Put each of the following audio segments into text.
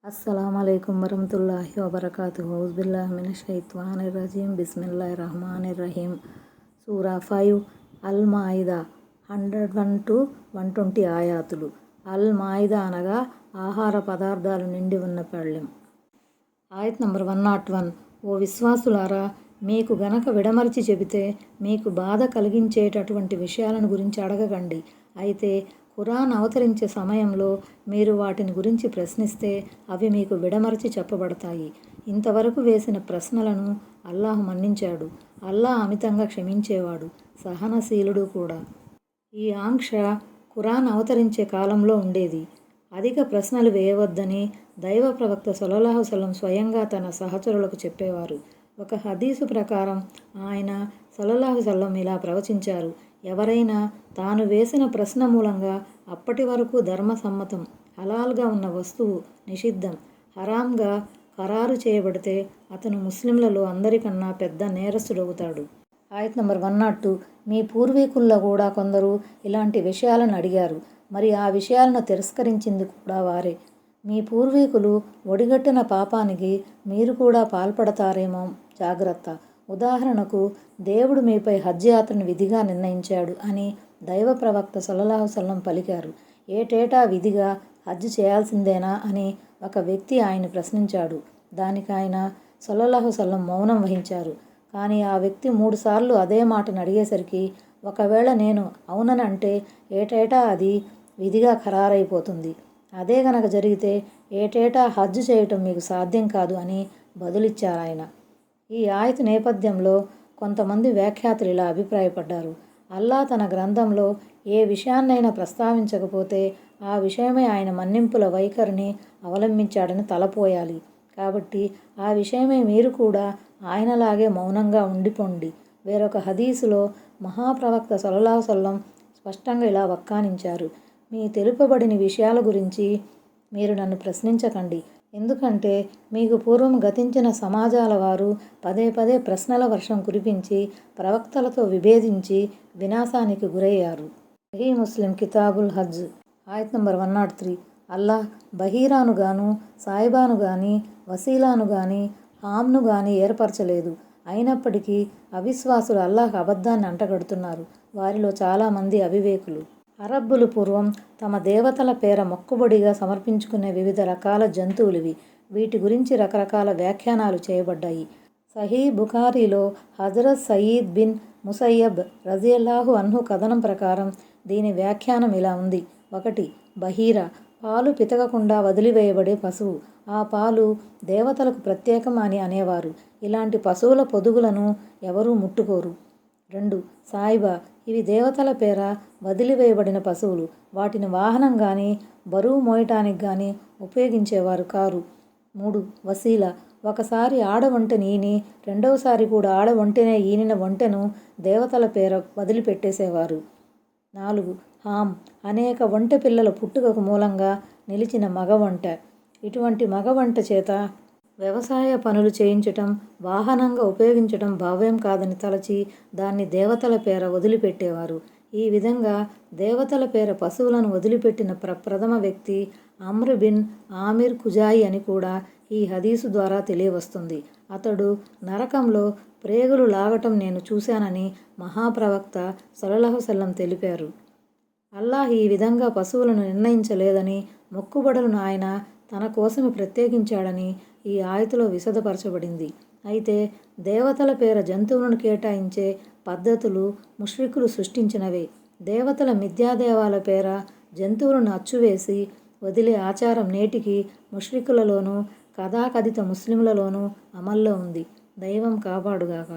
अस्सलामुअलैकुम वरहमतुल्लाहि वबरकातुहू औज़ुबिल्लाहि मिनश्शैत्वानिर्रजीम बिस्मिल्लाहिर्रहमानिर्रहीम సూరా 5 అల్ మాయిదా 101 to 120 ఆయాతులు. అల్ మాయిదా అనగా ఆహార పదార్థాలు నిండి ఉన్న పళ్ళెం. ఆయత్ నంబర్ 101. ఓ విశ్వాసులారా, మీకు గనక విడమర్చి చెబితే మీకు బాధ కలిగించేటటువంటి విషయాలను గురించి అడగకండి. అయితే ఖురాన్ అవతరించే సమయంలో మీరు వాటిని గురించి ప్రశ్నిస్తే అవి మీకు విడమరచి చెప్పబడతాయి. ఇంతవరకు వేసిన ప్రశ్నలను అల్లాహ్ మన్నించాడు. అల్లాహ్ అమితంగా క్షమించేవాడు, సహనశీలుడు కూడా. ఈ ఆంక్ష ఖురాన్ అవతరించే కాలంలో ఉండేది. అధిక ప్రశ్నలు వేయవద్దని దైవ ప్రవక్త సల్లల్లాహు అలైహి వసల్లం స్వయంగా తన సహచరులకు చెప్పేవారు. ఒక హదీసు ప్రకారం ఆయన సల్లల్లాహు అలైహి వసల్లం ఇలా ప్రవచించారు: ఎవరైనా తాను వేసిన ప్రశ్న మూలంగా అప్పటి వరకు ధర్మసమ్మతం హలాల్గా ఉన్న వస్తువు నిషిద్ధం, హరాంగా ఖరారు చేయబడితే అతను ముస్లింలలో అందరికన్నా పెద్ద నేరస్తుడవుతాడు. ఆయత్ నంబర్ 102. మీ పూర్వీకుల్లో కూడా కొందరు ఇలాంటి విషయాలను అడిగారు. మరి ఆ విషయాలను తిరస్కరించింది కూడా వారే. మీ పూర్వీకులు ఒడిగట్టిన పాపానికి మీరు కూడా పాల్పడతారేమో, జాగ్రత్త. ఉదాహరణకు, దేవుడు మీపై హజ్ యాత్రను విధిగా నిర్ణయించాడు అని దైవ ప్రవక్త సల్లల్లాహు అలైహి వసల్లం పలికారు. ఏటేటా విధిగా హజ్ చేయాల్సిందేనా అని ఒక వ్యక్తి ఆయన్ని ప్రశ్నించాడు. దానికి ఆయన సల్లల్లాహు అలైహి వసల్లం మౌనం వహించారు. కానీ ఆ వ్యక్తి 3 సార్లు అదే మాటను అడిగేసరికి, ఒకవేళ నేను అవునని అంటే ఏటేటా అది విధిగా ఖరారైపోతుంది. అదే గనక జరిగితే ఏటేటా హజ్ చేయటం మీకు సాధ్యం కాదు అని బదులిచ్చారాయన. ఈ ఆయతు నేపథ్యంలో కొంతమంది వ్యాఖ్యాతలు ఇలా అభిప్రాయపడ్డారు: అల్లాహ్ తన గ్రంథంలో ఏ విషయాన్నైనా ప్రస్తావించకపోతే ఆ విషయమే ఆయన మన్నింపుల వైఖరిని అవలంబించాడని తలపోయాలి. కాబట్టి ఆ విషయమే మీరు కూడా ఆయనలాగే మౌనంగా ఉండిపోండి. వేరొక హదీసులో మహాప్రవక్త సల్లల్లాహు అలైహి వసల్లం స్పష్టంగా ఇలా వక్కానించారు: మీ తెలుపబడిన విషయాల గురించి మీరు నన్ను ప్రశ్నించకండి. ఎందుకంటే మీకు పూర్వం గతించిన సమాజాల వారు పదే పదే ప్రశ్నల వర్షం కురిపించి ప్రవక్తలతో విభేదించి వినాశానికి గురయ్యారు. సహీ ముస్లిం కితాబుల్ హజ్ ఆయత్ నంబర్ 103. అల్లాహ్ బహీరాను గాను, సాయిబాను గాని, వసీలాను గాని, హామ్ను గాని ఏర్పరచలేదు. అయినప్పటికీ అవిశ్వాసులు అల్లాహ్ అబద్ధాన్ని అంటగడుతున్నారు. వారిలో చాలామంది అవివేకులు. అరబ్బులు పూర్వం తమ దేవతల పేర మొక్కుబడిగా సమర్పించుకునే వివిధ రకాల జంతువులివి. వీటి గురించి రకరకాల వ్యాఖ్యానాలు చేయబడ్డాయి. సహీ బుఖారీలో హజరత్ సయీద్ బిన్ ముసయ్యబ్ రజియల్లాహు అన్హు కథనం ప్రకారం దీని వ్యాఖ్యానం ఇలా ఉంది: 1. బహీరా, పాలు పితకకుండా వదిలివేయబడే పశువు. ఆ పాలు దేవతలకు ప్రత్యేకం అని అనేవారు. ఇలాంటి పశువుల పొదుగులను ఎవరూ ముట్టుకోరు. 2. సాయిబా, ఇవి దేవతల పేర వదిలివేయబడిన పశువులు. వాటిని వాహనం కానీ బరువు మోయటానికి కానీ ఉపయోగించేవారు కారు. 3. వసీలా, ఒకసారి ఆడ ఒంటెని ఈని రెండవసారి కూడా ఆడ ఒంటెనే ఈనిన ఒంటెను దేవతల పేర వదిలిపెట్టేసేవారు. 4. హామ్, అనేక ఒంటె పిల్లల పుట్టుకకు మూలంగా నిలిచిన మగ ఒంటె. ఇటువంటి మగ ఒంటె చేత వ్యవసాయ పనులు చేయించటం, వాహనంగా ఉపయోగించటం భావ్యం కాదని తలచి దాన్ని దేవతల పేర వదిలిపెట్టేవారు. ఈ విధంగా దేవతల పేర పశువులను వదిలిపెట్టిన ప్రప్రథమ వ్యక్తి అమ్ర్ బిన్ ఆమిర్ ఖుజాయి అని కూడా ఈ హదీసు ద్వారా తెలియవస్తుంది. అతడు నరకంలో ప్రేగులు లాగటం నేను చూశానని మహాప్రవక్త సల్లల్లాహు అలైహి వసల్లం తెలిపారు. అల్లాహ్ ఈ విధంగా పశువులను నిర్ణయించలేదని, మొక్కుబడులను ఆయన తన కోసమే ప్రత్యేకించాడని ఈ ఆయతులో విశదపరచబడింది. అయితే దేవతల పేర జంతువులను కేటాయించే పద్ధతులు ముష్రికులు సృష్టించినవే. దేవతల మిథ్యాదేవాల పేర జంతువులను అచ్చువేసి వదిలే ఆచారం నేటికి ముష్రికులలోనూ కథాకథిత ముస్లింలలోనూ అమల్లో ఉంది. దైవం కాపాడుగాక.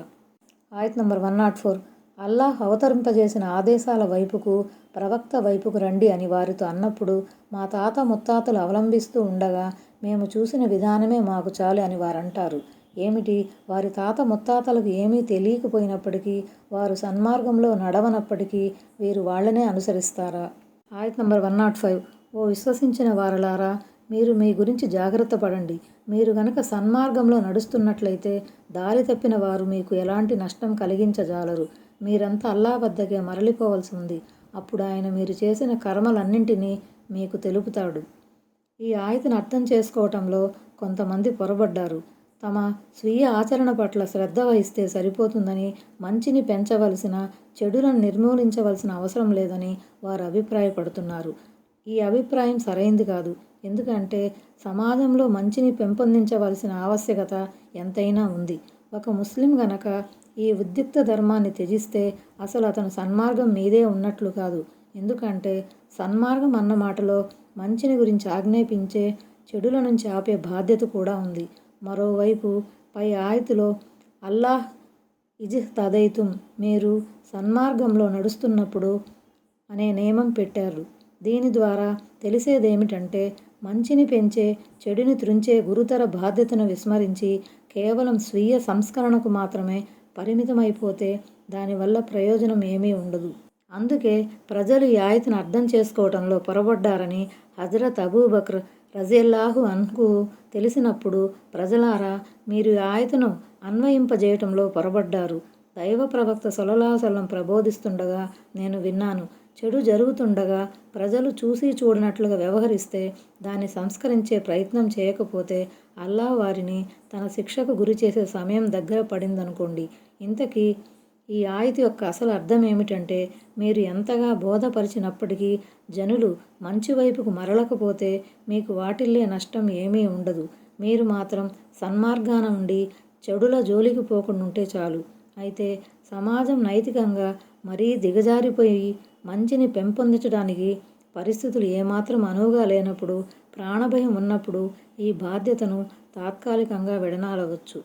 ఆయత్ నంబర్ 104. అల్లాహ్ అవతరింపజేసిన ఆదేశాల వైపుకు, ప్రవక్త వైపుకు రండి అని వారితో అన్నప్పుడు, మా తాత ముత్తాతలు అవలంబిస్తూ ఉండగా మేము చూసిన విధానమే మాకు చాలు అని వారంటారు. ఏమిటి, వారి తాత ముత్తాతలకు ఏమీ తెలియకపోయినప్పటికీ, వారు సన్మార్గంలో నడవనప్పటికీ వీరు వాళ్లనే అనుసరిస్తారా? ఆయత్ నంబర్ 105. ఓ విశ్వసించిన వారలారా, మీరు మీ గురించి జాగ్రత్త పడండి. మీరు గనక సన్మార్గంలో నడుస్తున్నట్లయితే దారి తప్పిన వారు మీకు ఎలాంటి నష్టం కలిగించజాలరు. మీరంతా అల్లాహ్ వద్దకే మరలిపోవలసి ఉంది. అప్పుడు ఆయన మీరు చేసిన కర్మలన్నింటినీ మీకు తెలుపుతాడు. ఈ ఆయతను అర్థం చేసుకోవటంలో కొంతమంది పొరబడ్డారు. తమ స్వీయ ఆచరణ పట్ల శ్రద్ధ వహిస్తే సరిపోతుందని, మంచిని పెంచవలసిన, చెడులను నిర్మూలించవలసిన అవసరం లేదని వారు అభిప్రాయపడుతున్నారు. ఈ అభిప్రాయం సరైంది కాదు. ఎందుకంటే సమాజంలో మంచిని పెంపొందించవలసిన ఆవశ్యకత ఎంతైనా ఉంది. ఒక ముస్లిం గనక ఈ ఉద్రిక్త ధర్మాన్ని త్యజిస్తే అసలు అతను సన్మార్గం మీదే ఉన్నట్లు కాదు. ఎందుకంటే సన్మార్గం అన్న మాటలో మంచిని గురించి ఆజ్ఞాపించే, చెడుల నుంచి ఆపే బాధ్యత కూడా ఉంది. మరోవైపు పై ఆయతులో అల్లాహ్ ఇజ్తదైతుం, మీరు సన్మార్గంలో నడుస్తున్నప్పుడు అనే నియమం పెట్టారు. దీని ద్వారా తెలిసేదేమిటంటే మంచిని పెంచే, చెడుని త్రుంచే గురుతర బాధ్యతను విస్మరించి కేవలం స్వీయ సంస్కరణకు మాత్రమే పరిమితమైపోతే దానివల్ల ప్రయోజనం ఏమీ ఉండదు. అందుకే ప్రజలు ఈ ఆయతను అర్థం చేసుకోవటంలో పొరబడ్డారని హజరత్ అబూబక్ర్ రజియల్లాహు అన్హు తెలిసినప్పుడు, ప్రజలారా, మీరు ఈ ఆయతను అన్వయింపజేయటంలో పొరబడ్డారు. దైవ ప్రవక్త సల్లల్లాహు అలైహి వసల్లం ప్రబోధిస్తుండగా నేను విన్నాను. చెడు జరుగుతుండగా ప్రజలు చూసి చూడనట్లుగా వ్యవహరిస్తే, దాన్ని సంస్కరించే ప్రయత్నం చేయకపోతే అల్లాహ్ వారిని తన శిక్షకు గురి చేసే సమయం దగ్గర పడిందనుకోండి. ఇంతకీ ఈ ఆయత యొక్క అసలు అర్థం ఏమిటంటే, మీరు ఎంతగా బోధపరిచినప్పటికీ జనులు మంచి వైపుకు మరలకపోతే మీకు వాటిల్లే నష్టం ఏమీ ఉండదు. మీరు మాత్రం సన్మార్గాన ఉండి చెడుల జోలికి పోకుండా ఉంటే చాలు. అయితే సమాజం నైతికంగా మరీ దిగజారిపోయి మంచిని పెంపొందించడానికి పరిస్థితులు ఏమాత్రం అనువుగా లేనప్పుడు, ప్రాణభయం ఉన్నప్పుడు ఈ బాధ్యతను తాత్కాలికంగా విడనాడవచ్చు.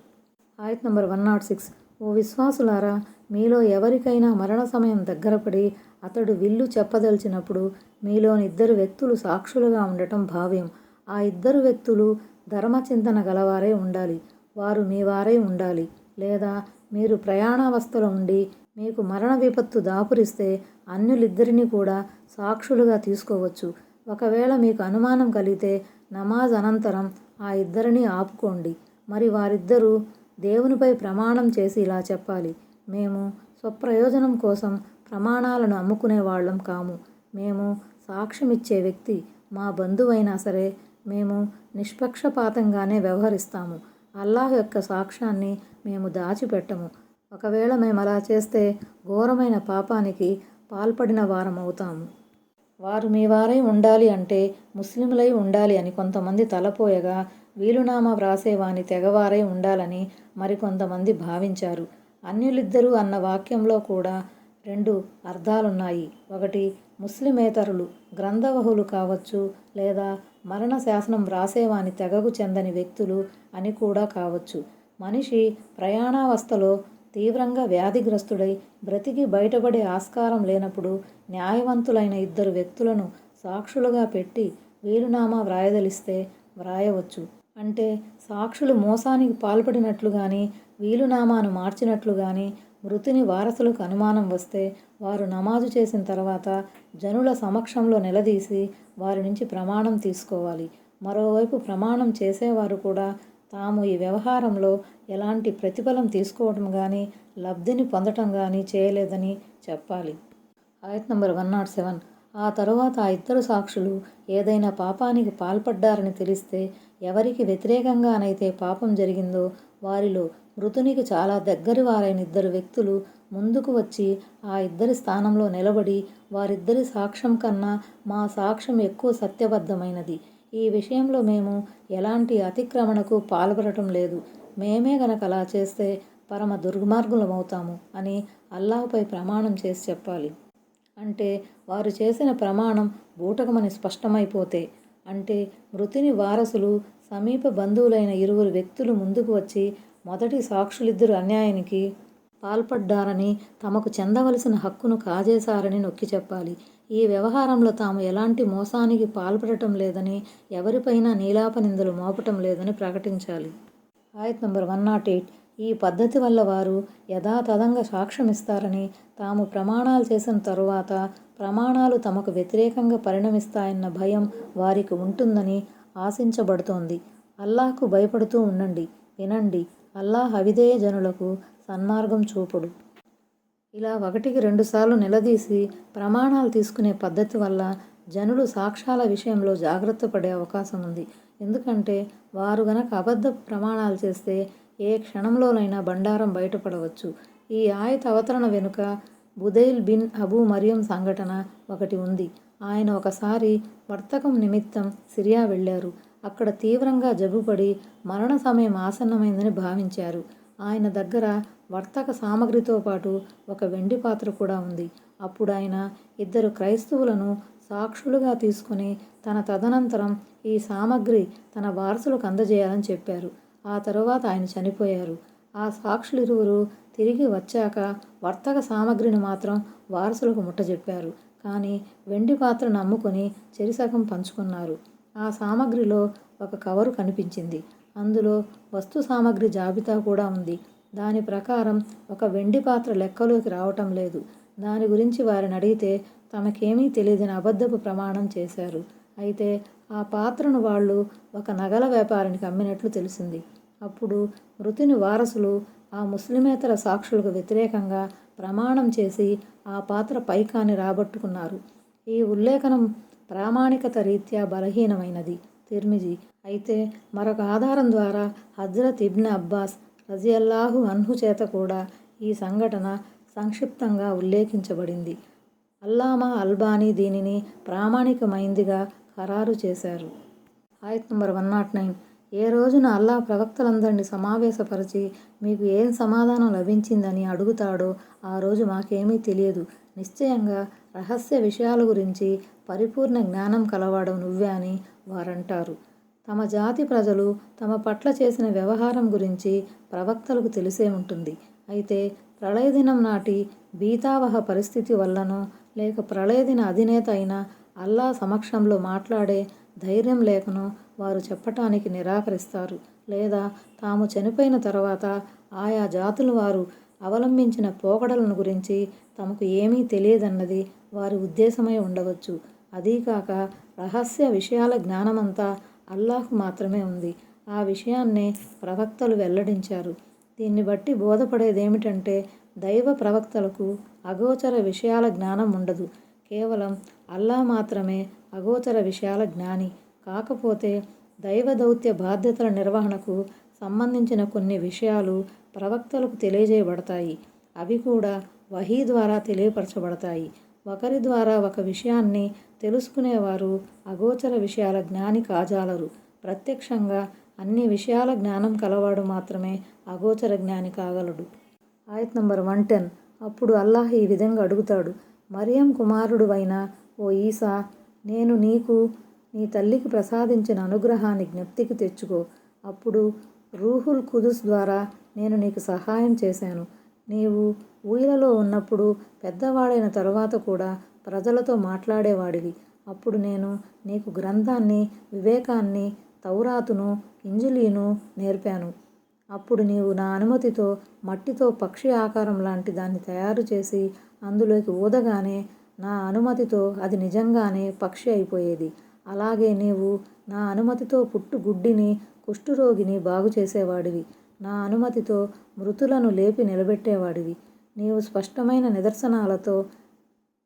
ఆయత్ నంబర్ 106. ఓ విశ్వాసులారా, మీలో ఎవరికైనా మరణ సమయం దగ్గరపడి అతడు విల్లు చెప్పదలిచినప్పుడు మీలోని 2 వ్యక్తులు సాక్షులుగా ఉండటం భావ్యం. ఆ 2 వ్యక్తులు ధర్మచింతన గలవారై ఉండాలి. వారు మీ వారై ఉండాలి. లేదా మీరు ప్రయాణావస్థలో ఉండి మీకు మరణ విపత్తు దాపురిస్తే అన్యులిద్దరినీ కూడా సాక్షులుగా తీసుకోవచ్చు. ఒకవేళ మీకు అనుమానం కలిగితే నమాజ్ అనంతరం ఆ ఇద్దరినీ ఆపుకోండి. మరి వారిద్దరూ దేవునిపై ప్రమాణం చేసి ఇలా చెప్పాలి: మేము స్వప్రయోజనం కోసం ప్రమాణాలను అమ్ముకునే వాళ్ళం కాము. మేము సాక్ష్యమిచ్చే వ్యక్తి మా బంధువైనా సరే మేము నిష్పక్షపాతంగానే వ్యవహరిస్తాము. అల్లాహ్ యొక్క సాక్ష్యాన్ని మేము దాచిపెట్టము. ఒకవేళ మేము అలా చేస్తే ఘోరమైన పాపానికి పాల్పడిన వారం అవుతాము. వారు మీ వారై ఉండాలి అంటే ముస్లింలై ఉండాలి అని కొంతమంది తలపోయగా, వీలునామా వ్రాసేవాని తెగవారై ఉండాలని మరికొంతమంది భావించారు. అన్యులిద్దరూ అన్న వాక్యంలో కూడా 2 అర్థాలున్నాయి. ఒకటి, ముస్లిమేతరులు గ్రంథవహులు కావచ్చు, లేదా మరణ శాసనం వ్రాసేవాని తెగకు చెందని వ్యక్తులు అని కూడా కావచ్చు. మనిషి ప్రయాణావస్థలో తీవ్రంగా వ్యాధిగ్రస్తుడై బ్రతికి బయటపడే ఆస్కారం లేనప్పుడు న్యాయవంతులైన 2 వ్యక్తులను సాక్షులుగా పెట్టి వీలునామా వ్రాయదలిస్తే వ్రాయవచ్చు. అంటే సాక్షులు మోసానికి పాల్పడినట్లు కానీ, వీలునామాను మార్చినట్లు కానీ మృతుని వారసులకు అనుమానం వస్తే వారు నమాజు చేసిన తర్వాత జనుల సమక్షంలో నిలదీసి వారి నుంచి ప్రమాణం తీసుకోవాలి. మరోవైపు ప్రమాణం చేసేవారు కూడా తాము ఈ వ్యవహారంలో ఎలాంటి ప్రతిఫలం తీసుకోవటం కానీ, లబ్ధిని పొందటం కానీ చేయలేదని చెప్పాలి. ఆయత్ నంబర్ 107. ఆ తరువాత ఆ 2 సాక్షులు ఏదైనా పాపానికి పాల్పడ్డారని తెలిస్తే, ఎవరికి వ్యతిరేకంగానైతే పాపం జరిగిందో వారిలో మృతునికి చాలా దగ్గరి వారైన 2 వ్యక్తులు ముందుకు వచ్చి ఆ 2 స్థానంలో నిలబడి, వారిద్దరి సాక్ష్యం కన్నా మా సాక్ష్యం ఎక్కువ సత్యబద్ధమైనది. ఈ విషయంలో మేము ఎలాంటి అతిక్రమణకు పాల్పడటం లేదు. మేమే గనక అలా చేస్తే పరమ దుర్మార్గులమవుతాము అని అల్లాహ్పై ప్రమాణం చేసి చెప్పాలి. అంటే వారు చేసిన ప్రమాణం బూటకమని స్పష్టమైపోతే, అంటే మృతుని వారసులు సమీప బంధువులైన 2 వ్యక్తులు ముందుకు వచ్చి మొదటి సాక్షులిద్దరు అన్యాయానికి పాల్పడ్డారని, తమకు చెందవలసిన హక్కును కాజేశారని నొక్కి చెప్పాలి. ఈ వ్యవహారంలో తాము ఎలాంటి మోసానికి పాల్పడటం లేదని, ఎవరిపైనా నీలాపనిందలు మోపటం లేదని ప్రకటించాలి. ఆయత్ నంబర్ 108. ఈ పద్ధతి వల్ల వారు యథాతథంగా సాక్ష్యమిస్తారని, తాము ప్రమాణాలు చేసిన తరువాత ప్రమాణాలు తమకు వ్యతిరేకంగా పరిణమిస్తాయన్న భయం వారికి ఉంటుందని ఆశించబడుతోంది. అల్లాహ్కు భయపడుతూ ఉండండి, వినండి. అల్లాహ్ అవిధేయ జనులకు సన్మార్గం చూపుడు. ఇలా 1కి 2 సార్లు నిలదీసి ప్రమాణాలు తీసుకునే పద్ధతి వల్ల జనులు సాక్ష్యాల విషయంలో జాగ్రత్త పడే అవకాశం ఉంది. ఎందుకంటే వారు గనక అబద్ధ ప్రమాణాలు చేస్తే ఏ క్షణంలోనైనా బండారం బయటపడవచ్చు. ఈ ఆయత అవతరణ వెనుక బుదైల్ బిన్ అబూ మరియం సంఘటన ఒకటి ఉంది. ఆయన ఒకసారి వర్తకం నిమిత్తం సిరియా వెళ్ళారు. అక్కడ తీవ్రంగా జబ్బుపడి మరణ సమయం ఆసన్నమైందని భావించారు. ఆయన దగ్గర వర్తక సామగ్రితో పాటు ఒక వెండి పాత్ర కూడా ఉంది. అప్పుడు ఆయన 2 క్రైస్తవులను సాక్షులుగా తీసుకుని తదనంతరం ఈ సామగ్రి తన వారసులకు అందజేయాలని చెప్పారు. ఆ తరువాత ఆయన చనిపోయారు. ఆ సాక్షులిరువురు తిరిగి వచ్చాక వర్తక సామగ్రిని మాత్రం వారసులకు ముట్టజెప్పారు. కానీ వెండి పాత్రను అమ్ముకొని చెరిసగం పంచుకున్నారు. ఆ సామగ్రిలో ఒక కవరు కనిపించింది. అందులో వస్తు సామగ్రి జాబితా కూడా ఉంది. దాని ప్రకారం ఒక వెండి పాత్ర లెక్కలోకి రావటం లేదు. దాని గురించి వారిని అడిగితే తమకేమీ తెలియదని అబద్ధపు ప్రమాణం చేశారు. అయితే ఆ పాత్రను వాళ్ళు ఒక నగల వ్యాపారానికి అమ్మినట్లు తెలిసింది. అప్పుడు మృతుని వారసులు ఆ ముస్లిమేతర సాక్షులకు వ్యతిరేకంగా ప్రమాణం చేసి ఆ పాత్ర పైకాన్ని రాబట్టుకున్నారు. ఈ ఉల్లేఖనం ప్రామాణికత రీత్యా బలహీనమైనది. తిర్మిజీ. అయితే మరొక ఆధారం ద్వారా హజ్రత్ ఇబ్న్ అబ్బాస్ రజియల్లాహు అన్హు చేత కూడా ఈ సంఘటన సంక్షిప్తంగా ఉల్లేఖించబడింది. అల్లామా అల్బానీ దీనిని ప్రామాణికమైందిగా ఖరారు చేశారు. ఆయత్ నంబర్ 109. ఏ రోజున అల్లాహ్ ప్రవక్తలందరినీ సమావేశపరిచి మీకు ఏం సమాధానం లభించిందని అడుగుతాడో ఆ రోజు మాకేమీ తెలియదు. నిశ్చయంగా రహస్య విషయాల గురించి పరిపూర్ణ జ్ఞానం కలవాడవు నువ్వే అని వారంటారు. తమ జాతి ప్రజలు తమ పట్ల చేసిన వ్యవహారం గురించి ప్రవక్తలకు తెలిసే ఉంటుంది. అయితే ప్రళయదినం నాటి భీతావహ పరిస్థితి వల్లనో లేక ప్రళయదిన అధినేత అయిన అల్లా సమక్షంలో మాట్లాడే ధైర్యం లేకనో వారు చెప్పటానికి నిరాకరిస్తారు. లేదా తాము చనిపోయిన తర్వాత ఆయా జాతుల వారు అవలంబించిన పోకడలను గురించి తమకు ఏమీ తెలియదన్నది వారి ఉద్దేశమై ఉండవచ్చు. అదీకాక రహస్య విషయాల జ్ఞానమంతా అల్లాహ్కు మాత్రమే ఉంది. ఆ విషయాన్నే ప్రవక్తలు వెల్లడించారు. దీన్ని బట్టి బోధపడేదేమిటంటే దైవ ప్రవక్తలకు అగోచర విషయాల జ్ఞానం ఉండదు. కేవలం అల్లా మాత్రమే అగోచర విషయాల జ్ఞాని. కాకపోతే దైవ దౌత్య బాధ్యతల నిర్వహణకు సంబంధించిన కొన్ని విషయాలు ప్రవక్తలకు తెలియజేయబడతాయి. అవి కూడా వహీ ద్వారా తెలియపరచబడతాయి. ఒకరి ద్వారా ఒక విషయాన్ని తెలుసుకునేవారు అగోచర విషయాల జ్ఞాని కాజాలరు. ప్రత్యక్షంగా అన్ని విషయాల జ్ఞానం కలవాడు మాత్రమే అగోచర జ్ఞాని కాగలడు. ఆయత్ నంబర్ 110. అప్పుడు అల్లాహ్ ఈ విధంగా అడుగుతాడు. మరియం కుమారుడు అయిన ఓ ఈసా, నేను నీకు నీ తల్లికి ప్రసాదించిన అనుగ్రహాన్ని జ్ఞప్తికి తెచ్చుకో. అప్పుడు రూహుల్ కుదుస్ ద్వారా నేను నీకు సహాయం చేశాను. నీవు ఊయలలో ఉన్నప్పుడు పెద్దవాడైన తరువాత కూడా ప్రజలతో మాట్లాడేవాడివి. అప్పుడు నేను నీకు గ్రంథాన్ని, వివేకాన్ని, తౌరాతును, ఇంజిలీను నేర్పాను. అప్పుడు నీవు నా అనుమతితో మట్టితో పక్షి ఆకారం లాంటి దాన్ని తయారు చేసి అందులోకి ఊదగానే నా అనుమతితో అది నిజంగానే పక్షి అయిపోయేది. అలాగే నీవు నా అనుమతితో పుట్టుగుడ్డిని, కుష్ఠురోగిని బాగు చేసేవాడివి. నా అనుమతితో మృతులను లేపి నిలబెట్టేవాడివి. నీవు స్పష్టమైన నిదర్శనాలతో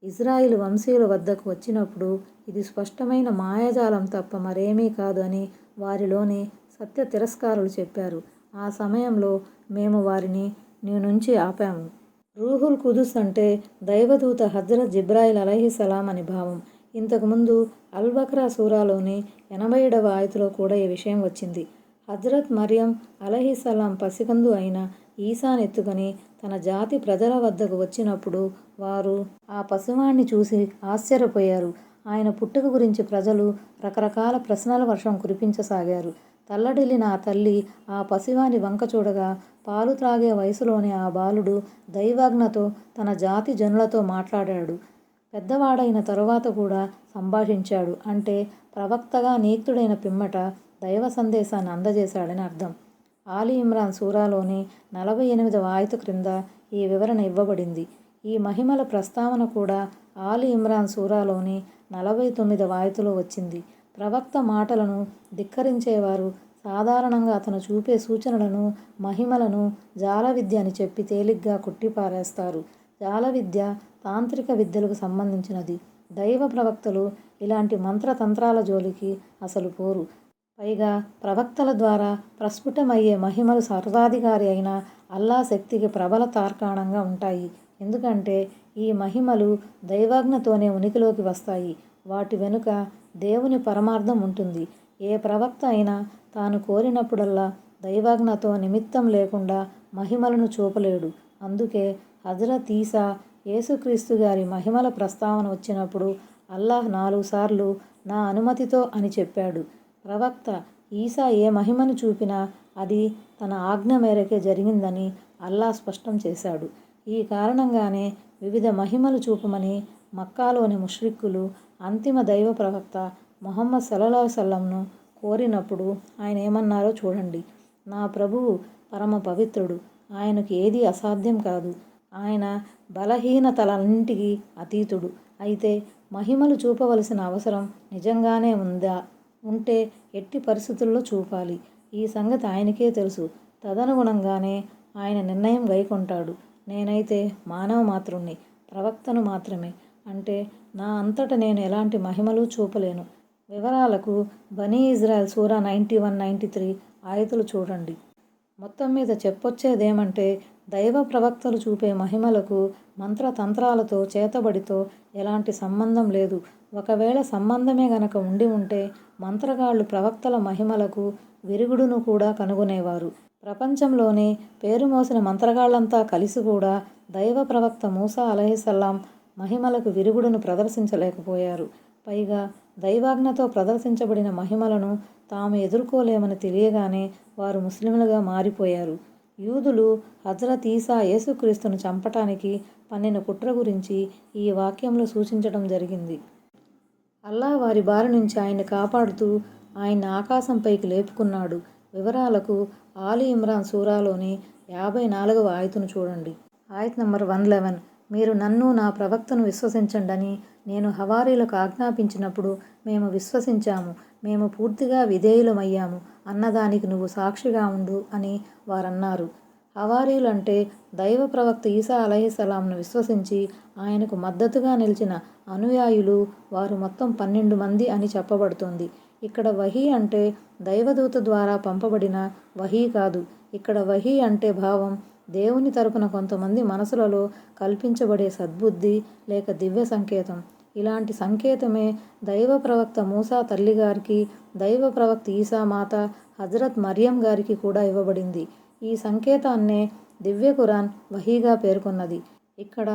ఇజ్రాయిల్ వంశీయుల వద్దకు వచ్చినప్పుడు ఇది స్పష్టమైన మాయాజాలం తప్ప మరేమీ కాదు అని వారిలోని సత్య తిరస్కారులు చెప్పారు. ఆ సమయంలో మేము వారిని నీ నుంచి ఆపాము. రూహుల్ కుదుస్ అంటే దైవదూత హజ్రత్ జిబ్రాయిల్ అలైహిస్సలాం అని భావం. ఇంతకుముందు అల్ బక్రా సూరాలోని 87వ ఆయతులో కూడా ఈ విషయం వచ్చింది. హజ్రత్ మరియం అలైహిస్సలాం పసికందు అయిన ఈసాను ఎత్తుకొని తన జాతి ప్రజల వద్దకు వచ్చినప్పుడు వారు ఆ పసివాణ్ణి చూసి ఆశ్చర్యపోయారు. ఆయన పుట్టుక గురించి ప్రజలు రకరకాల ప్రశ్నల వర్షం కురిపించసాగారు. తల్లడిల్లిన ఆ తల్లి ఆ పసివాని వంక చూడగా పాలు త్రాగే వయసులోని ఆ బాలుడు దైవాజ్ఞతో తన జాతి జనులతో మాట్లాడాడు. పెద్దవాడైన తరువాత కూడా సంభాషించాడు. అంటే ప్రవక్తగా నియుక్తుడైన పిమ్మట దైవ సందేశాన్ని అందజేశాడని అర్థం. ఆలి ఇమ్రాన్ సూరాలోని 48వ ఆయతు క్రింద ఈ వివరణ ఇవ్వబడింది. ఈ మహిమల ప్రస్తావన కూడా ఆలి ఇమ్రాన్ సూరాలోని 49వ ఆయతులో వచ్చింది. ప్రవక్త మాటలను ధిక్కరించేవారు సాధారణంగా అతను చూపే సూచనలను, మహిమలను జాల విద్య అని చెప్పి తేలిగ్గా కొట్టిపారేస్తారు. జాల విద్య తాంత్రిక విద్యలకు సంబంధించినది. దైవ ప్రవక్తలు ఇలాంటి మంత్రతంత్రాల జోలికి అసలు పోరు. పైగా ప్రవక్తల ద్వారా ప్రస్ఫుటమయ్యే మహిమలు సర్వాధికారి అయిన అల్లా శక్తికి ప్రబల తార్కాణంగా ఉంటాయి. ఎందుకంటే ఈ మహిమలు దైవాజ్ఞతోనే ఉనికిలోకి వస్తాయి. వాటి వెనుక దేవుని పరమార్థం ఉంటుంది. ఏ ప్రవక్త అయినా తాను కోరినప్పుడల్లా దైవాజ్ఞతో నిమిత్తం లేకుండా మహిమలను చూపలేడు. అందుకే హజరత్ ఈసా యేసుక్రీస్తు గారి మహిమల ప్రస్తావన వచ్చినప్పుడు అల్లాహ్ 4 సార్లు నా అనుమతితో అని చెప్పాడు. ప్రవక్త ఈసా ఏ మహిమను చూపినా అది తన ఆజ్ఞ మేరకే జరిగిందని అల్లాహ్ స్పష్టం చేశాడు. ఈ కారణంగానే వివిధ మహిమలు చూపమని మక్కాలోని ముష్రిక్కులు అంతిమ దైవ ప్రవక్త ముహమ్మద్ సల్లల్లాహు అలైహి వసల్లంను కోరినప్పుడు ఆయన ఏమన్నారో చూడండి. నా ప్రభువు పరమ పవిత్రుడు, ఆయనకు ఏదీ అసాధ్యం కాదు. ఆయన బలహీనతలన్నింటికీ అతీతుడు. అయితే మహిమలు చూపవలసిన అవసరం నిజంగానే ఉంటే ఎట్టి పరిస్థితుల్లో చూపాలి. ఈ సంగతి ఆయనకే తెలుసు. తదనుగుణంగానే ఆయన నిర్ణయం గైకొంటాడు. నేనైతే మానవ మాత్రుణ్ణి, ప్రవక్తను మాత్రమే. అంటే నా అంతట నేను ఎలాంటి మహిమలు చూపలేను. వివరాలకు బనీ ఇజ్రాయెల్ సూరా 91-93 ఆయతులు చూడండి. మొత్తం మీద చెప్పొచ్చేదేమంటే దైవ ప్రవక్తలు చూపే మహిమలకు మంత్రతంత్రాలతో చేతబడితో ఎలాంటి సంబంధం లేదు. ఒకవేళ సంబంధమే గనక ఉండి ఉంటే మంత్రగాళ్లు ప్రవక్తల మహిమలకు విరుగుడును కూడా కనుగొనేవారు. ప్రపంచంలోనే పేరు మోసిన మంత్రగాళ్లంతా కలిసి కూడా దైవ ప్రవక్త మూసా అలైహిస్సలాం మహిమలకు విరుగుడును ప్రదర్శించలేకపోయారు. పైగా దైవాజ్ఞతో ప్రదర్శించబడిన మహిమలను తాము ఎదుర్కోలేమని తెలియగానే వారు ముస్లింలుగా మారిపోయారు. యూదులు హజరత్ ఈసా యేసుక్రీస్తును చంపటానికి పన్నిన కుట్ర గురించి ఈ వాక్యంలో సూచించడం జరిగింది. అల్లాహ్ వారి బారి నుంచి ఆయన్ని కాపాడుతూ ఆయన్ని ఆకాశంపైకి లేపుకున్నాడు. వివరాలకు ఆలి ఇమ్రాన్ సూరాలోని 54వ ఆయతును చూడండి. ఆయత్ నంబర్ 111. మీరు నన్ను నా ప్రవక్తను విశ్వసించండని నేను హవారీలకు ఆజ్ఞాపించినప్పుడు మేము విశ్వసించాము, మేము పూర్తిగా విధేయులమయ్యాము అన్నదానికి నువ్వు సాక్షిగా ఉండు అని వారన్నారు. హవారీలు అంటే దైవ ప్రవక్త ఈసా అలైహిస్సలాంను విశ్వసించి ఆయనకు మద్దతుగా నిలిచిన అనుయాయులు. వారు మొత్తం 12 మంది అని చెప్పబడుతోంది. ఇక్కడ వహీ అంటే దైవదూత ద్వారా పంపబడిన వహీ కాదు. ఇక్కడ వహీ అంటే భావం దేవుని తరపున కొంతమంది మనసులలో కల్పించబడే సద్బుద్ధి లేక దివ్య సంకేతం. ఇలాంటి సంకేతమే దైవ ప్రవక్త మూసా తల్లిగారికి, దైవ ప్రవక్త ఈసా మాత హజరత్ మరియం గారికి కూడా ఇవ్వబడింది. ఈ సంకేతాన్నే దివ్య ఖురాన్ వహీగా పేర్కొన్నది. ఇక్కడ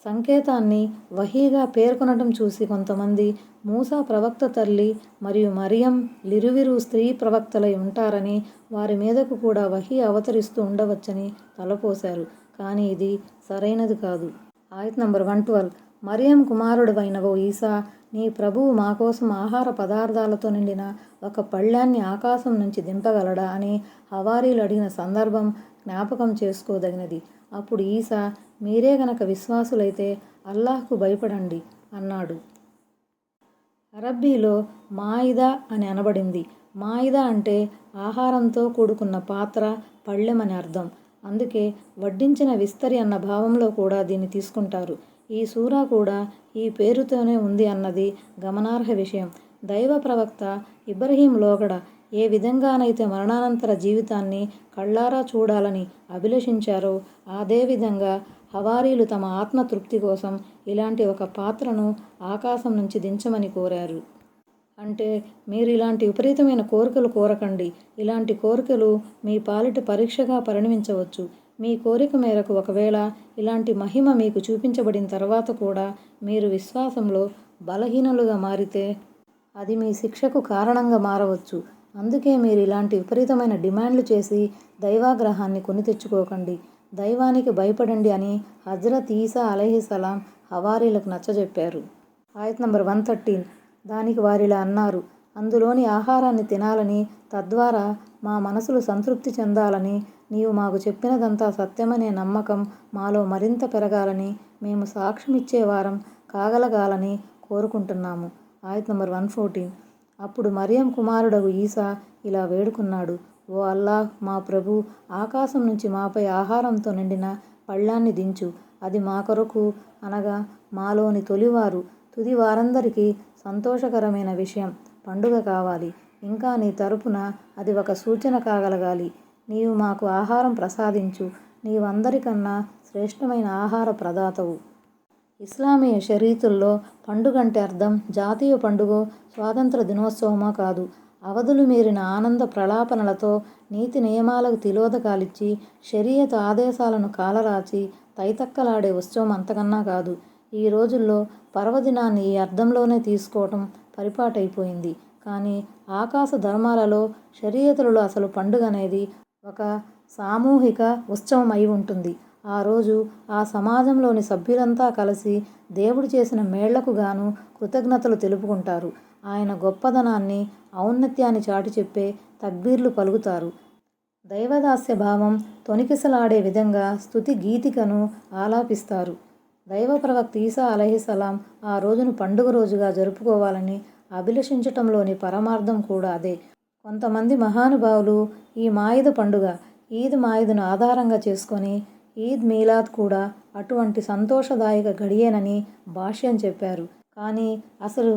సంకేతాన్ని వహీగా పేర్కొనడం చూసి కొంతమంది మూసా ప్రవక్త తల్లి మరియు మరియం లిరువిరు స్త్రీ ప్రవక్తలై ఉంటారని, వారి మీదకు కూడా వహీ అవతరిస్తూ ఉండవచ్చని తలపోశారు. కానీ ఇది సరైనది కాదు. ఆయత్ నంబర్ 112. మరియం కుమారుడవైన ఓ ఈసా, నీ ప్రభువు మా కోసం ఆహార పదార్థాలతో నిండిన ఒక పళ్ళ్యాన్ని ఆకాశం నుంచి దింపగలడా అని హవారీలు అడిగిన సందర్భం జ్ఞాపకం చేసుకోదగినది. అప్పుడు ఈసా, మీరే గనక విశ్వాసులైతే అల్లాహ్కు భయపడండి అన్నాడు. అరబ్బీలో మాయిదా అని అనబడింది. మాయిదా అంటే ఆహారంతో కూడుకున్న పాత్ర, పళ్ళెం అని అర్థం. అందుకే వడ్డించిన విస్తరి అన్న భావంలో కూడా దీన్ని తీసుకుంటారు. ఈ సూరా కూడా ఈ పేరుతోనే ఉంది అన్నది గమనార్హ విషయం. దైవ ప్రవక్త ఇబ్రహీం లోగడ ఏ విధంగానైతే మరణానంతర జీవితాన్ని కళ్ళారా చూడాలని అభిలషించారో అదేవిధంగా హవారీలు తమ ఆత్మతృప్తి కోసం ఇలాంటి ఒక పాత్రను ఆకాశం నుంచి దించమని కోరారు. అంటే మీరు ఇలాంటి విపరీతమైన కోరికలు కోరకండి. ఇలాంటి కోరికలు మీ పాలిట పరీక్షగా పరిణమించవచ్చు. మీ కోరిక మేరకు ఒకవేళ ఇలాంటి మహిమ మీకు చూపించబడిన తర్వాత కూడా మీరు విశ్వాసంలో బలహీనులుగా మారితే అది మీ శిక్షకు కారణంగా మారవచ్చు. అందుకే మీరు ఇలాంటి విపరీతమైన డిమాండ్లు చేసి దైవాగ్రహాన్ని కొని తెచ్చుకోకండి. దైవానికి భయపడండి అని హజరత్ ఈసా అలైహిస్సలాం హవారీలకు నచ్చజెప్పారు. ఆయత్ నంబర్ 113. దానికి వారిలా అన్నారు, అందులోని ఆహారాన్ని తినాలని, తద్వారా మా మనసులు సంతృప్తి చెందాలని, నీవు మాకు చెప్పినదంతా సత్యమనే నమ్మకం మాలో మరింత పెరగాలని, మేము సాక్ష్యమిచ్చేవారం కాగలగాలని కోరుకుంటున్నాము. ఆయత్ నంబర్ 114. అప్పుడు మరియం కుమారుడగు ఈసా ఇలా వేడుకున్నాడు, ఓ అల్లాహ్, మా ప్రభు, ఆకాశం నుంచి మాపై ఆహారంతో నిండిన పళ్ళ్యాన్ని దించు. అది మా కొరకు అనగా మాలోని తొలివారు, తుది వారందరికీ సంతోషకరమైన విషయం పండుగ కావాలి. ఇంకా నీ తరపున అది ఒక సూచన కాగలగాలి. నీవు మాకు ఆహారం ప్రసాదించు. నీవందరికన్నా శ్రేష్టమైన ఆహార ప్రదాతవు. ఇస్లామీయ షరీతుల్లో పండుగంటే అర్థం జాతీయ పండుగో స్వాతంత్ర దినోత్సవమో కాదు. అవధులు మీరిన ఆనంద ప్రలాపనలతో నీతి నియమాలకు తిలోదకాలిచ్చి షరియతు ఆదేశాలను కాలరాచి తైతక్కలాడే ఉత్సవం అంతకన్నా కాదు. ఈ రోజుల్లో పర్వదినాన్ని ఈ అర్థంలోనే తీసుకోవటం పరిపాటైపోయింది. కానీ ఆకాశ ధర్మాలలో షరియతులలో అసలు పండుగ అనేది ఒక సామూహిక ఉత్సవం అయి ఉంటుంది. ఆ రోజు ఆ సమాజంలోని సభ్యులంతా కలిసి దేవుడు చేసిన మేళ్లకు గాను కృతజ్ఞతలు తెలుపుకుంటారు. ఆయన గొప్పదనాన్ని, ఔన్నత్యాన్ని చాటి చెప్పే తక్బీర్లు పలుకుతారు. దైవదాస్య భావం తొణికిసలాడే విధంగా స్తుతి గీతికను ఆలాపిస్తారు. దైవ ప్రవక్త ఈసా అలైహిస్సలాం ఆ రోజును పండుగ రోజుగా జరుపుకోవాలని అభిలషించటంలోని పరమార్థం కూడా అదే. కొంతమంది మహానుభావులు ఈ మాయిద పండుగ ఈద్ మాయిదును ఆధారంగా చేసుకొని ఈద్ మీలాద్ కూడా అటువంటి సంతోషదాయక ఘడియేనని భాష్యం చెప్పారు. కానీ అసలు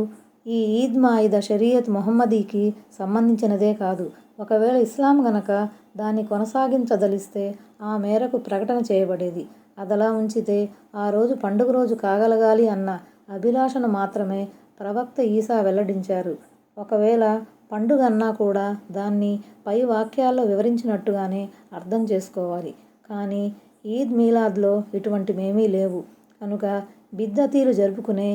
ఈ ఈద్ మాయిద షరియత్ మొహమ్మదీకి సంబంధించినదే కాదు. ఒకవేళ ఇస్లాం గనక దాన్ని కొనసాగించదలిస్తే ఆ మేరకు ప్రకటన చేయబడేది. అదలా ఉంచితే ఆ రోజు పండుగ రోజు కాగలగాలి అన్న అభిలాషను మాత్రమే ప్రవక్త ఈసా వెల్లడించారు. ఒకవేళ పండుగ అన్నా కూడా దాన్ని పై వాక్యాల్లో వివరించినట్టుగానే అర్థం చేసుకోవాలి. కానీ ఈద్ మీలాద్లో ఇటువంటివేమీ లేవు. కనుక బిద్దతీలు జరుపుకునే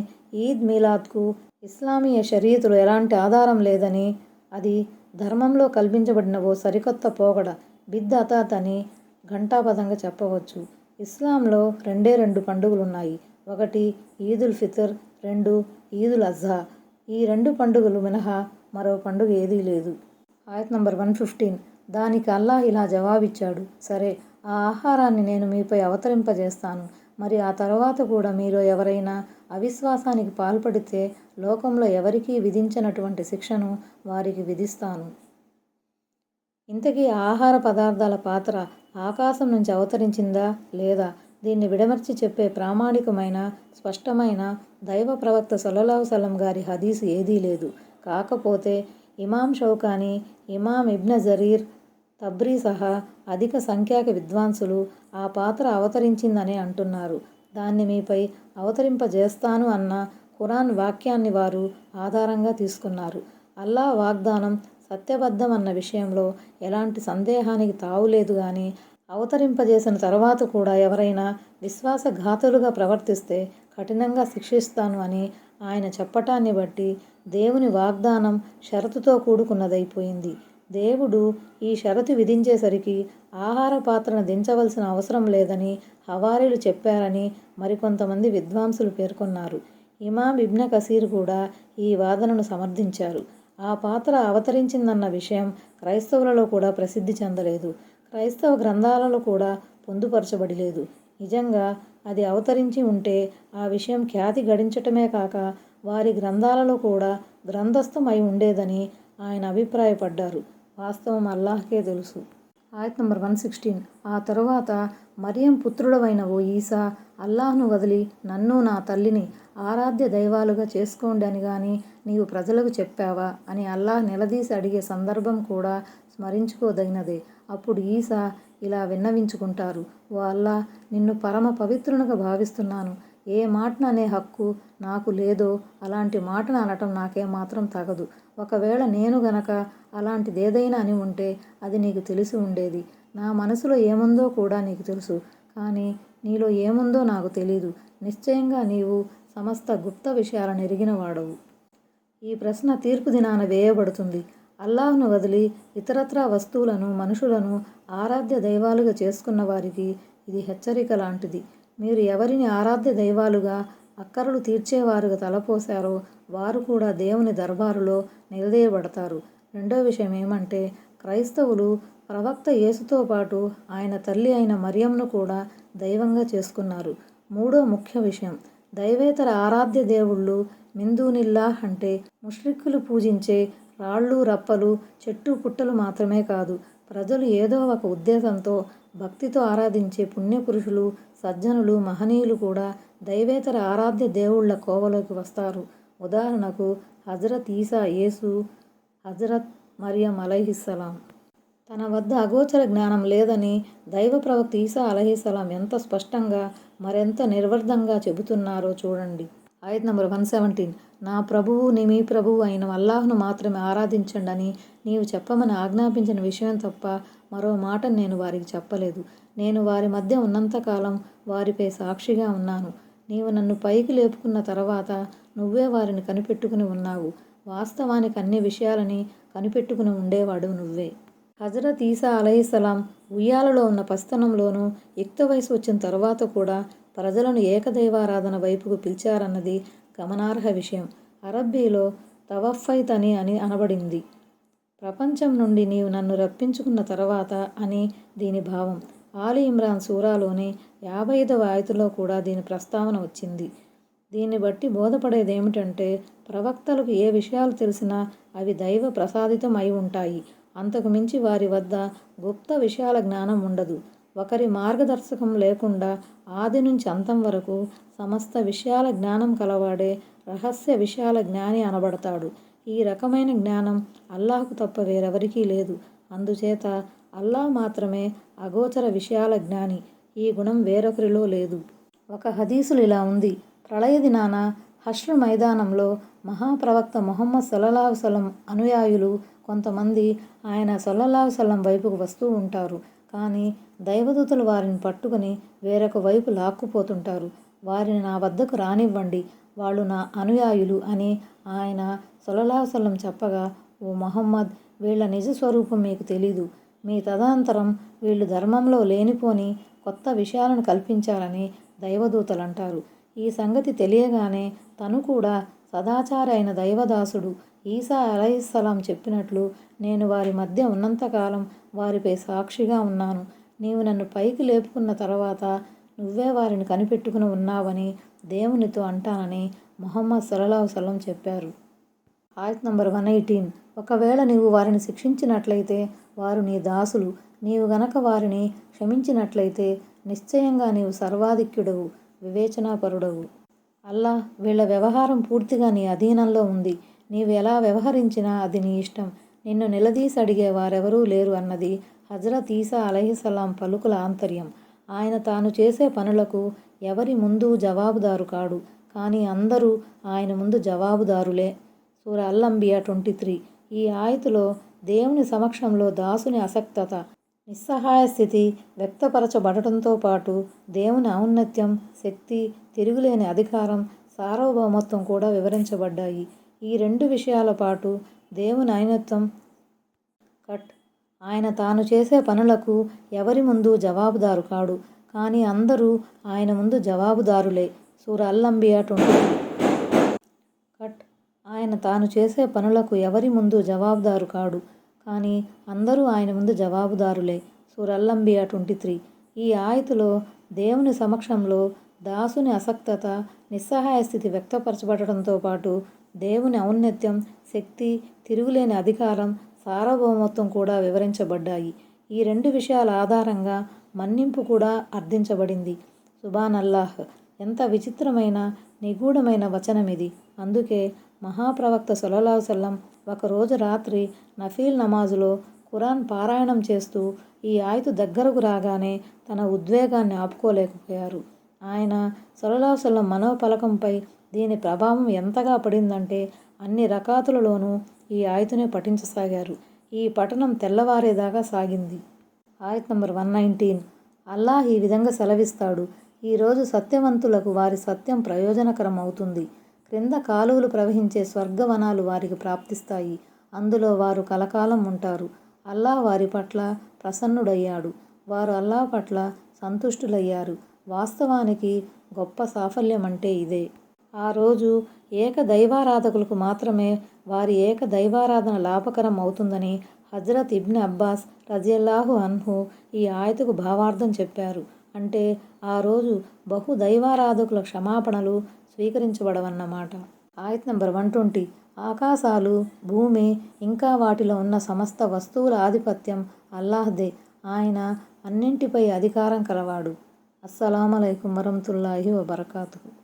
ఈద్ మీలాద్కు ఇస్లామీయ షరియతులో ఎలాంటి ఆధారం లేదని, అది ధర్మంలో కల్పించబడిన ఓ సరికొత్త పోకడ బిద్అత్ అని ఘంటాపథంగా చెప్పవచ్చు. ఇస్లాంలో రెండు పండుగలున్నాయి. ఒకటి ఈదుల్ ఫితర్, రెండు ఈదుల్ అజ్హా. ఈ రెండు పండుగలు మినహా మరో పండుగ ఏదీ లేదు. ఆయత్ నంబర్ 115. దానికి అల్లాహ్ ఇలా జవాబిచ్చాడు, సరే, ఆ ఆహారాన్ని నేను మీపై అవతరింపజేస్తాను. మరి ఆ తరువాత కూడా మీలో ఎవరైనా అవిశ్వాసానికి పాల్పడితే లోకంలో ఎవరికీ విధించనటువంటి శిక్షను వారికి విధిస్తాను. ఇంతకీ ఆహార పదార్థాల పాత్ర ఆకాశం నుంచి అవతరించిందా లేదా? దీన్ని విడమర్చి చెప్పే ప్రామాణికమైన స్పష్టమైన దైవ ప్రవక్త సల్లల్లాహు సల్లం గారి హదీసు ఏదీ లేదు. కాకపోతే ఇమాం షౌకానీ, ఇమాం ఇబ్న్ జరీర్ తబ్రీ సహా అధిక సంఖ్యాక విద్వాంసులు ఆ పాత్ర అవతరించిందనే అంటున్నారు. దాన్ని మీపై అవతరింపజేస్తాను అన్న ఖురాన్ వాక్యాన్ని వారు ఆధారంగా తీసుకున్నారు. అల్లాహ్ వాగ్దానం సత్యబద్ధం అన్న విషయంలో ఎలాంటి సందేహానికి తావులేదు. గాని అవతరింపజేసిన తర్వాత కూడా ఎవరైనా విశ్వాసఘాతులుగా ప్రవర్తిస్తే కఠినంగా శిక్షిస్తాను అని ఆయన చెప్పటాన్ని బట్టి దేవుని వాగ్దానం షరతుతో కూడుకున్నదైపోయింది. దేవుడు ఈ షరతు విధించేసరికి ఆహార పాత్రను దించవలసిన అవసరం లేదని హవారీలు చెప్పారని మరికొంతమంది విద్వాంసులు పేర్కొన్నారు. ఇమాం ఇబ్న్ కసీర్ కూడా ఈ వాదనను సమర్థించారు. ఆ పాత్ర అవతరించిందన్న విషయం క్రైస్తవులలో కూడా ప్రసిద్ధి చెందలేదు. క్రైస్తవ గ్రంథాలలో కూడా పొందుపరచబడిలేదు. నిజంగా అది అవతరించి ఉంటే ఆ విషయం ఖ్యాతి గడించటమే కాక వారి గ్రంథాలలో కూడా గ్రంథస్థం అయి ఉండేదని ఆయన అభిప్రాయపడ్డారు. వాస్తవం అల్లాహ్కే తెలుసు. ఆయత్ నంబర్ 116. ఆ తరువాత మరియం పుత్రుడవైన ఓ ఈసా, అల్లాహ్ను వదిలి నన్ను నా తల్లిని ఆరాధ్య దైవాలుగా చేసుకోండి అని గాని నీవు ప్రజలకు చెప్పావా అని అల్లాహ్ నిలదీసి అడిగే సందర్భం కూడా స్మరించుకోదగినదే. అప్పుడు ఈసా ఇలా విన్నవించుకుంటారు, ఓ అల్లాహ్, నిన్ను పరమ పవిత్రునిగా భావిస్తున్నాను. ఏ మాటను అనే హక్కు నాకు లేదో అలాంటి మాటను అనటం నాకేమాత్రం తగదు. ఒకవేళ నేను గనక అలాంటిదేదైనా అని ఉంటే అది నీకు తెలిసి ఉండేది. నా మనసులో ఏముందో కూడా నీకు తెలుసు. కానీ నీలో ఏముందో నాకు తెలీదు. నిశ్చయంగా నీవు సమస్త గుప్త విషయాలను ఎరిగిన వాడవు. ఈ ప్రశ్న తీర్పు దినాన వేయబడుతుంది. అల్లాహ్ను వదిలి ఇతరత్రా వస్తువులను, మనుషులను ఆరాధ్య దైవాలుగా చేసుకున్న వారికి ఇది హెచ్చరిక లాంటిది. మీరు ఎవరిని ఆరాధ్య దైవాలుగా, అక్కరలు తీర్చేవారుగా తలపోశారో వారు కూడా దేవుని దర్బారులో నిలదీయబడతారు. రెండో విషయం ఏమంటే, క్రైస్తవులు ప్రవక్త యేసుతో పాటు ఆయన తల్లి అయిన మరియంను కూడా దైవంగా చేసుకున్నారు. మూడో ముఖ్య విషయం, దైవేతర ఆరాధ్య దేవుళ్ళు మిందూనిల్లాహ్ అంటే ముష్రిక్కులు పూజించే రాళ్ళు రప్పలు, చెట్టు పుట్టలు మాత్రమే కాదు, ప్రజలు ఏదో ఒక ఉద్దేశంతో భక్తితో ఆరాధించే పుణ్యపురుషులు, సజ్జనులు, మహనీయులు కూడా దైవేతర ఆరాధ్య దేవుళ్ళ కోవలోకి వస్తారు. ఉదాహరణకు హజరత్ ఈసా, యేసు, హజరత్ మరియం అలైహిస్సలాం. తన వద్ద అగోచర జ్ఞానం లేదని దైవ ప్రవక్త ఈసా అలైహిస్సలాం ఎంత స్పష్టంగా, మరెంత నిర్వర్ధంగా చెబుతున్నారో చూడండి. ఆయత్ నంబర్ 117. నా ప్రభువు మీ ప్రభువు అయిన అల్లాహ్ను మాత్రమే ఆరాధించండని నీవు చెప్పమని ఆజ్ఞాపించిన విషయం తప్ప మరో మాటను నేను వారికి చెప్పలేదు. నేను వారి మధ్య ఉన్నంతకాలం వారిపై సాక్షిగా ఉన్నాను. నీవు నన్ను పైకి లేపుకున్న తర్వాత నువ్వే వారిని కనిపెట్టుకుని ఉన్నావు. వాస్తవానికి అన్ని విషయాలని కనిపెట్టుకుని ఉండేవాడు నువ్వే. హజరత్ ఈసా అలైహిస్సలాం ఉయ్యాలలో ఉన్న పసితనంలోనూ, యుక్త వయసు వచ్చిన తర్వాత కూడా ప్రజలను ఏకదైవారాధన వైపుకు పిలిచారన్నది గమనార్హ విషయం. అరబ్బీలో తవఫైత్ అని అనబడింది. ప్రపంచం నుండి నీవు నన్ను రప్పించుకున్న తర్వాత అని దీని భావం. ఆలి ఇమ్రాన్ సూరాలోని 55వ ఆయతులో కూడా దీని ప్రస్తావన వచ్చింది. దీన్ని బట్టి బోధపడేదేమిటంటే ప్రవక్తలకు ఏ విషయాలు తెలిసినా అవి దైవ ప్రసాదితం అయి ఉంటాయి. అంతకు మించి వారి వద్ద గుప్త విషయాల జ్ఞానం ఉండదు. ఒకరి మార్గదర్శకం లేకుండా ఆది నుంచి అంతం వరకు సమస్త విషయాల జ్ఞానం కలవాడే రహస్య విషయాల జ్ఞాని అనబడతాడు. ఈ రకమైన జ్ఞానం అల్లాహ్కు తప్ప వేరెవరికీ లేదు. అందుచేత అల్లాహ్ మాత్రమే అగోచర విషయాల జ్ఞాని. ఈ గుణం వేరొకరిలో లేదు. ఒక హదీసులు ఇలా ఉంది. ప్రళయ దినాన హష్ర్ మైదానంలో మహాప్రవక్త ముహమ్మద్ సల్లల్లాహు అలైహి వసల్లం అనుయాయులు కొంతమంది ఆయన సల్లల్లాహు అలైహి వసల్లం వైపుకు వస్తూ ఉంటారు. కానీ దైవదూతలు వారిని పట్టుకుని వేరొక వైపు లాక్కుపోతుంటారు. వారిని నా వద్దకు రానివ్వండి, వాళ్ళు నా అనుయాయులు అని ఆయన సల్లల్లాహు అలైహి వసల్లం చెప్పగా, ఓ ముహమ్మద్, వీళ్ళ నిజ స్వరూపం మీకు తెలీదు. మీ తదనంతరం వీళ్ళు ధర్మంలో లేనిపోని కొత్త విషయాలను కల్పించారని దైవదూతలంటారు. ఈ సంగతి తెలియగానే తను కూడా సదాచారి అయిన దైవదాసుడు ఈసా అలైహిస్సలాం చెప్పినట్లు నేను వారి మధ్య ఉన్నంతకాలం వారిపై సాక్షిగా ఉన్నాను. నీవు నన్ను పైకి లేపుకున్న తర్వాత నువ్వే వారిని కనిపెట్టుకుని ఉన్నావని దేవునితో అంటానని ముహమ్మద్ సల్లల్లాహు అలైహి వసల్లం చెప్పారు. ఆయత్ నంబర్ 118. ఒకవేళ నీవు వారిని శిక్షించినట్లయితే వారు నీ దాసులు. నీవు గనక వారిని క్షమించినట్లయితే నిశ్చయంగా నీవు సర్వాధిక్యుడవు, వివేచనాపరుడవు. అల్లాహ్ వీళ్ళ వ్యవహారం పూర్తిగా నీ అధీనంలో ఉంది. నీవు ఎలా వ్యవహరించినా అది నీ ఇష్టం. నిన్ను నిలదీసి అడిగే వారెవరూ లేరు అన్నది హజరత్ ఈసా అలైహిస్సలాం పలుకుల ఆంతర్యం. ఆయన తాను చేసే పనులకు ఎవరి ముందు జవాబుదారు కాడు. కానీ అందరూ ఆయన ముందు జవాబుదారులే. సూరా అల్ అంబియా 23. ఈ ఆయతులో దేవుని సమక్షంలో దాసుని అసక్తత, నిస్సహాయ స్థితి వ్యక్తపరచబడటంతో పాటు దేవుని ఔన్నత్యం, శక్తి, తిరుగులేని అధికారం, సార్వభౌమత్వం కూడా వివరించబడ్డాయి. ఈ రెండు విషయాల పాటు దేవుని ఔన్నత్యం ఆయన తాను చేసే పనులకు ఎవరి ముందు జవాబుదారు కాడు. కానీ అందరూ ఆయన ముందు జవాబుదారులే. సూరా అల్ అంబియా 23. ఆయన తాను చేసే పనులకు ఎవరి ముందు జవాబుదారు కాడు. కానీ అందరూ ఆయన ముందు జవాబుదారులే. సూరా అల్ అంబియా 23. ఈ ఆయతులో దేవుని సమక్షంలో దాసుని అసక్తత, నిస్సహాయ స్థితి వ్యక్తపరచబడటంతో పాటు దేవుని ఔన్నత్యం, శక్తి, తిరుగులేని అధికారం, సార్వభౌమత్వం కూడా వివరించబడ్డాయి. ఈ రెండు విషయాల ఆధారంగా మన్నింపు కూడా అర్థించబడింది. సుబానల్లాహ్, ఎంత విచిత్రమైన నిగూఢమైన వచనమిది. అందుకే మహాప్రవక్త సల్లల్లాహు అలైహి వసల్లం ఒకరోజు రాత్రి నఫీల్ నమాజులో ఖురాన్ పారాయణం చేస్తూ ఈ ఆయతు దగ్గరకు రాగానే తన ఉద్వేగాన్ని ఆపుకోలేకపోయారు. ఆయన సల్లల్లాహు అలైహి వసల్లం మనోఫలకంపై దీని ప్రభావం ఎంతగా పడిందంటే అన్ని రకాతులలోనూ ఈ ఆయతునే పఠించసాగారు. ఈ పఠనం తెల్లవారేదాకా సాగింది. ఆయత్ నంబర్ 119. అల్లాహ్ ఈ విధంగా సెలవిస్తాడు. ఈరోజు సత్యవంతులకు వారి సత్యం ప్రయోజనకరం అవుతుంది. క్రింద కాలువలు ప్రవహించే స్వర్గవనాలు వారికి ప్రాప్తిస్తాయి. అందులో వారు కలకాలం ఉంటారు. అల్లాహ్ వారి పట్ల ప్రసన్నుడయ్యాడు. వారు అల్లాహ్ పట్ల సంతుష్టులయ్యారు. వాస్తవానికి గొప్ప సాఫల్యం అంటే ఇదే. ఆ రోజు ఏక దైవారాధకులకు మాత్రమే వారి ఏక దైవారాధన లాభకరం అవుతుందని హజరత్ ఇబ్న్ అబ్బాస్ రజియల్లాహు అన్హు ఈ ఆయతుకు భావార్థం చెప్పారు. అంటే ఆ రోజు బహు దైవారాధకుల క్షమాపణలు స్వీకరించబడవన్నమాట. ఆయత్ నంబర్ 120. ఆకాశాలు, భూమి ఇంకా వాటిలో ఉన్న సమస్త వస్తువుల ఆధిపత్యం అల్లాహ్దే. ఆయన అన్నింటిపై అధికారం కలవాడు. అస్సలాము అలైకుం వరహ్మతుల్లాహి వబరకాతుహు.